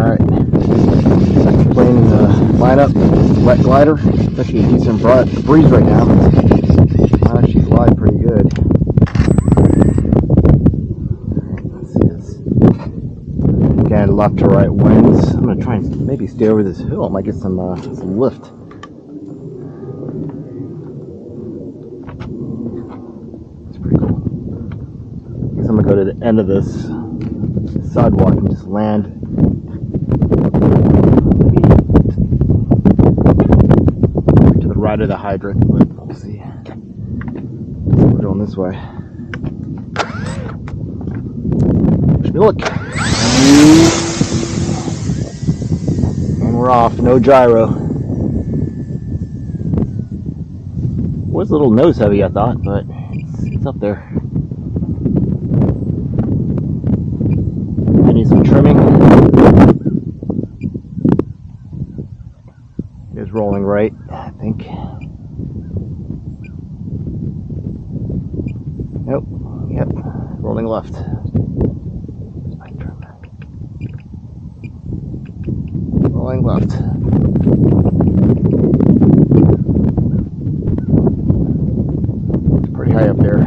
Alright, second plane in the lineup, wet glider. It's actually a decent breeze right now. Might actually glide pretty good. Let's see this. Again, left to right winds. I'm going to try and maybe stay over this hill. I might get some lift. It's pretty cool. I guess I'm going to go to the end of this sidewalk and just land. To the right of the hydrant, but we'll see. We're going this way. Wish me luck. And we're off. No gyro. Was a little nose heavy, I thought, but it's up there. I need some trimming. It is rolling right, I think. Nope. Yep. Rolling left. Rolling left. It's pretty high up there.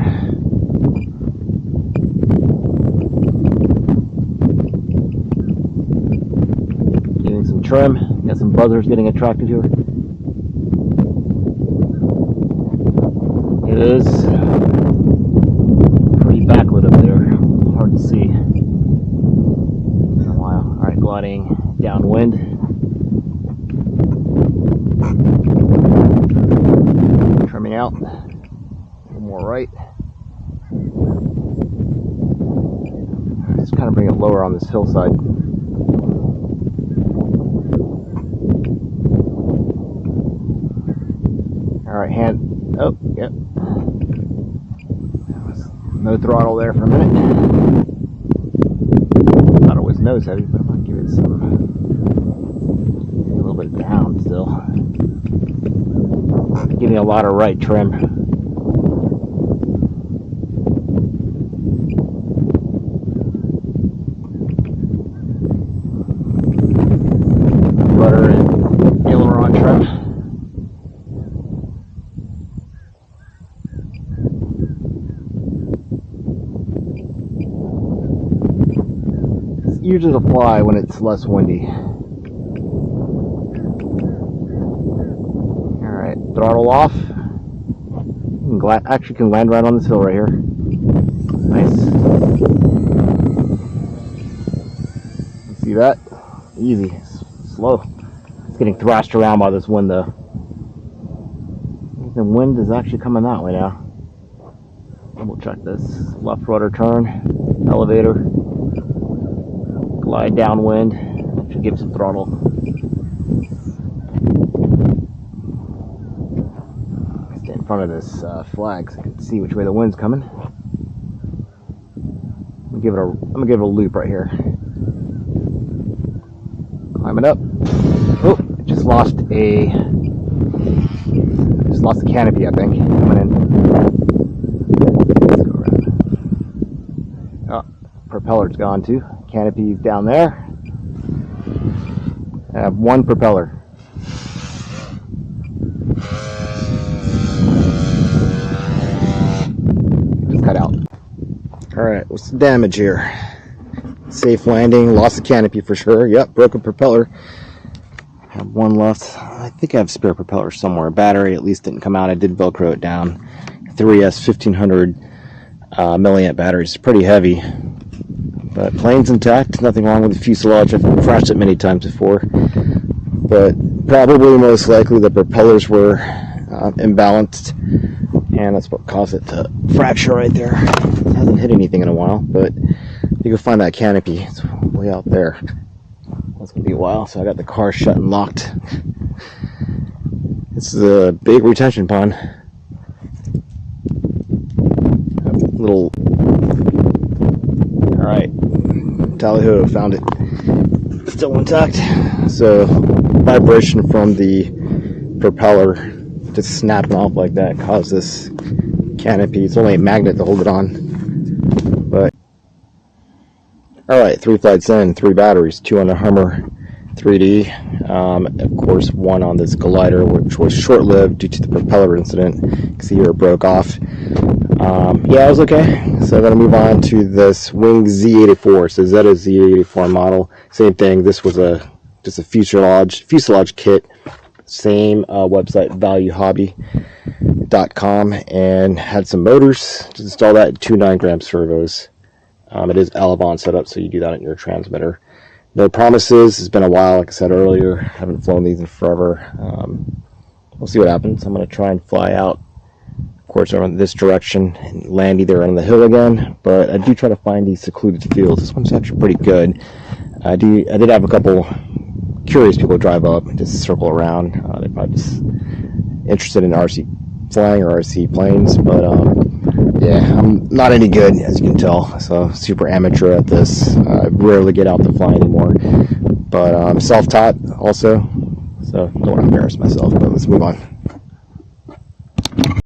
Getting some trim. Got some buzzers getting attracted to it. It is pretty backlit up there. Hard to see. Wow. Alright, gliding downwind. Trimming out. A little more right. Just kind of bring it lower on this hillside. Alright, hand. Oh, yep. No throttle there for a minute. Thought it was nose heavy, but I'm going to give it some. A little bit down still. Give me a lot of right trim. Rudder and aileron trim. It's easier to fly when it's less windy. Alright, throttle off. Actually can land right on this hill right here. Nice. See that? Easy. Slow. It's getting thrashed around by this wind though. The wind is actually coming that way now. Double check this. Left rudder turn. Elevator. Glide downwind. Should give some throttle. Stay in front of this flag so I can see which way the wind's coming. I'm gonna give it a loop right here. Climbing up. Oh, just lost the canopy, I think. Coming in. Let's go around. Oh, propeller's gone too. Canopy's down there. I have one propeller. Just cut out. Alright, what's the damage here? Safe landing, lost the canopy for sure. Yep, broken propeller. Have one left. I think I have spare propeller somewhere. Battery at least didn't come out. I did Velcro it down. 3S 1500 milliamp battery. It's pretty heavy. But plane's intact. Nothing wrong with the fuselage. I've crashed it many times before. But probably most likely the propellers were imbalanced. And that's what caused it to fracture right there. It hasn't hit anything in a while. But you can find that canopy. It's way out there. That's going to be a while. So I got the car shut and locked. This is a big retention pond. Little. Alright. Tally-ho, found it. Still intact. So vibration from the propeller just snapping off like that caused this canopy. It's only a magnet to hold it on. But All right, 3 flights in, 3 batteries, 2 on the Hummer 3D. Of course, 1 on this glider, which was short-lived due to the propeller incident. You can see here it broke off. Yeah, it was okay. So I'm going to move on to this Wing Z84. So Z is Z84 model. Same thing. This was just a fuselage kit. Same website, valuehobby.com, and had some motors to install that, 2 9-gram servos. It is Elevon setup, so you do that in your transmitter. No promises. It's been a while, like I said earlier. Haven't flown these in forever. We'll see what happens. I'm going to try and fly out, of course, over this direction and land either on the hill again. But I do try to find these secluded fields. This one's actually pretty good. I did have a couple curious people drive up and just circle around. They're probably just interested in RC flying or RC planes, but yeah, I'm not any good, as you can tell. So super amateur at this. I rarely get out to fly anymore, but I'm self-taught also, so don't want to embarrass myself. But let's move on.